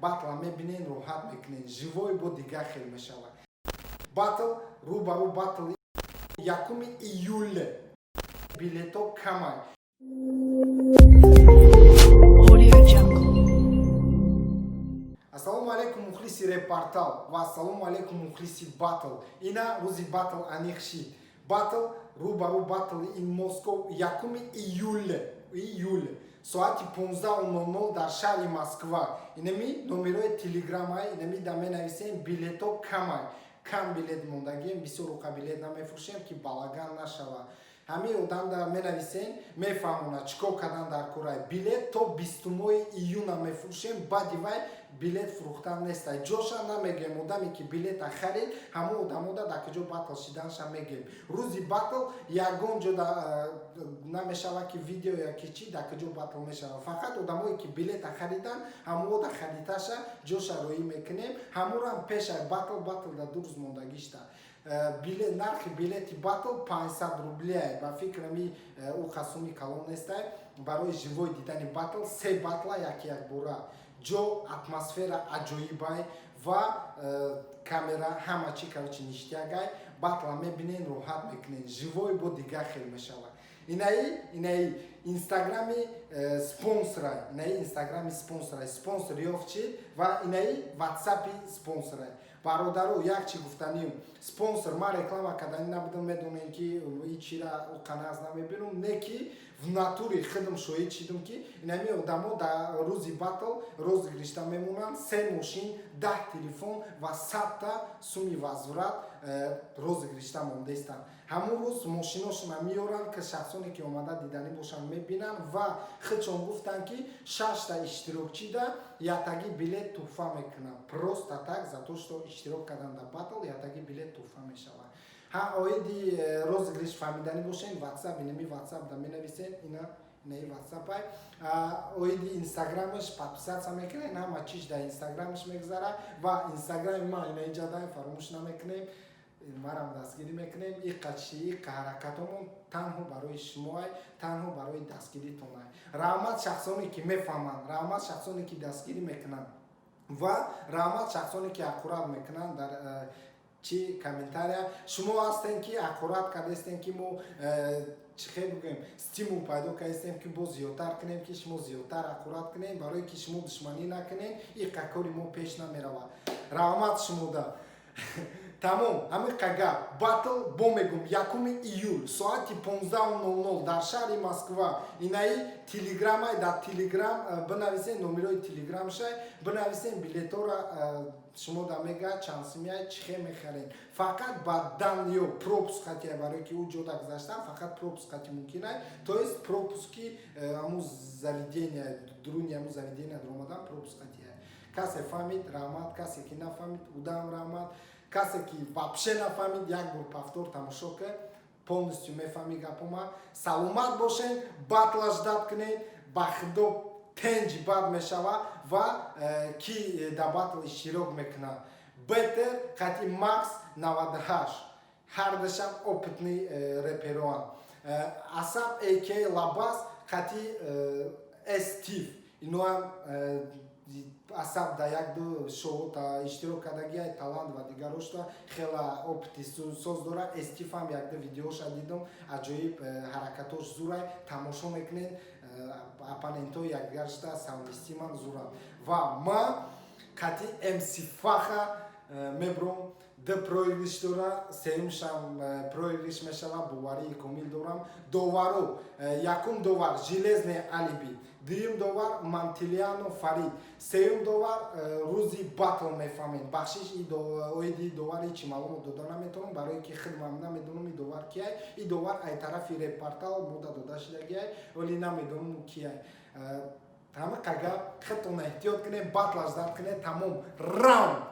батла мебинен роҳат мекунен, живой бо дигар хел мешавад. Батл рӯбарӯ батл 1 июл билето камай. Ассалому алейкум мухлиси репортал ва ассалому алейкум мухлиси батл. Ина рӯзи батл аниқ шид. Батл рӯбарӯ батл ин Москов 1 июл соати 15:00 дар шаҳри Москва. Инами номерои телеграммай инами да менависем билето камай. Кам билет мондагием, бисёр уқа билет намефурӯшем ки балаган нашава. Ҳамин одам да менависен мефаҳмонад чӣ кор кардан дар кораи билет то 20 июна мефурӯшем, баъди вай билет фурӯхтан нестай. Ҷоша намегем, одаме ки билета харид ҳамон одамода дар куҷо батл шиданша мегем. Рӯзи батл ягон ҷо намешавад ки видео яки чӣ дар куҷо батл мешавад. Фақат одамое ки билета харидан ҳамода хариташа ҷоша роӣ мекунем. ҳамурам пеша батл да 2 рӯз мондагишта. Нархи билети батл 500 рублия. Ба фикрами уқа суми калон нестай. Барои живой дидани батл 3 батла як бора. ҷо атмосфера аҷоибай ва камера ҳама чӣ короче ништягай. Батла мебинен, роҳат мекунен, живой бо дигар хел мешавад. Инаи инстаграми спонсорай спонсор ёфтчид ва инаи ватсапи спонсорай. Бародару як чӣ гуфтаним спонсор ман реклама кардани набудам, медонем ки ичира уқаназ намебинам, не ки в натуре худам шоҳид шидам ки инами одамо дар рӯзи батл розыгришта мемонанд 3 мошин, 10 телефон ва 100 та суми возврат розыгришта мондаистанд. ҳамон рӯз мошиношона меёранд ки шахсоне ки омада дидани бошанд мебинанд ва худшон гуфтанд ки 6 та иштирокчида ятаги билет туҳфа мекунанд. Просто так за то что иштирок кардан дар батл ятаги билет туҳфа мешавад. Оиди розыгриш фаҳмидани бошен ватсап инами ватсап да менависен инаи ватсапай. Оиди инстаграмаш подписатсия мекунен, ҳама чиш дар инстаграмаш мегзара ва инстаграми ман инаи ҷадаи фаромӯш намекунем. Марам дастгирӣ мекунем. Иқа ҳаракатомон танҳо барои шумоай, танҳо барои дастгиритонай. Раҳмат шахсоне ки мефаҳманд, раҳмат шахсоне ки дастгирӣ мекунанд ва раҳмат шахсоне ки ақурат мекунанд дар чи комментария. Шумо ҳастем ки ақурат кардастем ки мо чӣ хел бигӯем стимул пайдо кардастем ки бо зиёдтар кунем, ки шумо зиёдтар ақурат кунем, барое ки шумо душманӣ накунем. Иқа кори мо пеш намеравад. Раҳмат шумода. Тамом, ҳамиқа гап. Батл бо мегум 1 июл соати 15:00 дар шаҳри Москва. Инаи телеграммай дар телеграм бинависен номерои телеграмшай, бинависен билетора шумо да мега чансимияй чихе мехарен. Фақат ба дан ё пропуск хатия барое ки ӯ ҷода гузаштан фақат пропуск хати мумкинай. То есть пропуски ҳамун заведения, дуруни ҳамун заведения омадан пропуск хатия. Касе фаҳмид раҳмат, касе ки нафаҳмид удам раҳмат. Касе ки вообще нафаҳмид як бор повтор тамошо кард, полностью мефаҳми гапома. Саломат бошен, батла ждат кунед, ба худо пенҷи бад мешавад ва ки дар батл иштирок мекунад. Бетер қати Макс 98. ҳардашам опитни репероан. Асаб AK Лабас қати Стив. Иноам асаб да 1-2 шоу та иштирок кардагиай талант ва дигарошта хела опити соз дора. Стив ҳам 1-2 видеоша дидам, аҷоиб ҳаракатош зурай, тамошо мекунен, оппонентои якдигаршта савндистиман зурам. Ва ман қати MC Фаха мебром 2 проигриш дора, сеюмшам проигриш мешава, боварии комил дорам. Доваро якум довар Железне Алиби, дуюм довар Мантилиано Фарид, сеюм довар рӯзи батл мефаҳмед. Бахшиш оиди довари чӣ маълумот дода наметавонам, барое ки худам намедонам и довар кияй. И довар ай тарафи репортал мода дода шидагиай, вале намедонам кияй. ҳамиқа гап худтон эҳтиёт кунед, батла ждат кунед. Тамом раунд.